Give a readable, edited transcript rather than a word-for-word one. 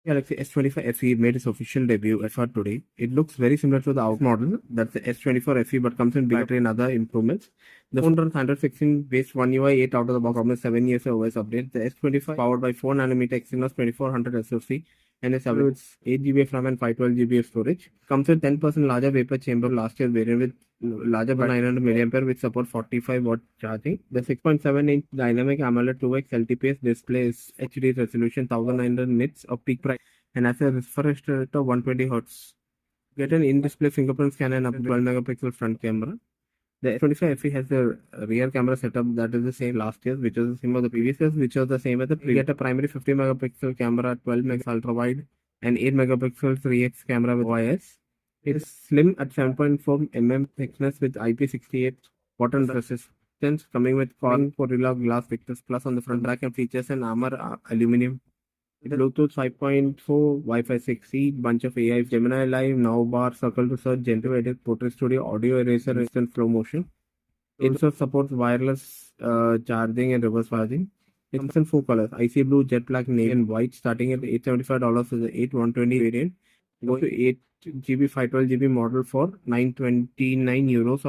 Galaxy S25 FE made its official debut as of today. It looks very similar to the out model, that's the S24 FE, but comes in battery and other improvements. The phone runs 116 based One UI 8 out of the box, promise 7 years of OS update. The S25 powered by 4nm Exynos 2400 SoC and is available with 8GB of RAM and 512GB of storage. Comes with 10% larger vapor chamber last year's variant with larger 900 mAh with support 45 watt charging. The 6.7-inch dynamic AMOLED 2x LTPS display is HD resolution 1900 nits of peak price and has a refresh rate of 120 Hz. Get an in-display fingerprint scanner and up to 12 megapixel front camera. The S25 FE has a rear camera setup that is the same last year, which was the same as the previous years, which was the same as the previous. Get a primary 50 megapixel camera, 12 megapixel ultrawide, and 8 megapixel 3x camera with OIS. It is slim at 7.4 mm thickness with IP68 water resistance, coming with Gorilla Glass Victus Plus on the front back and features an armor aluminum. Bluetooth 5.4, Wi-Fi 6E, bunch of AI, Gemini Live, Now Bar, Circle to Search, Generative Edit, Portrait Studio, Audio Eraser, Instant Slow Motion. It also supports wireless charging and reverse charging. It comes in 4 colors: Icyblue, Jetblack, Navy, and White, starting at $875 for the 8120 variant. Going to 8GB, 512GB model for €929.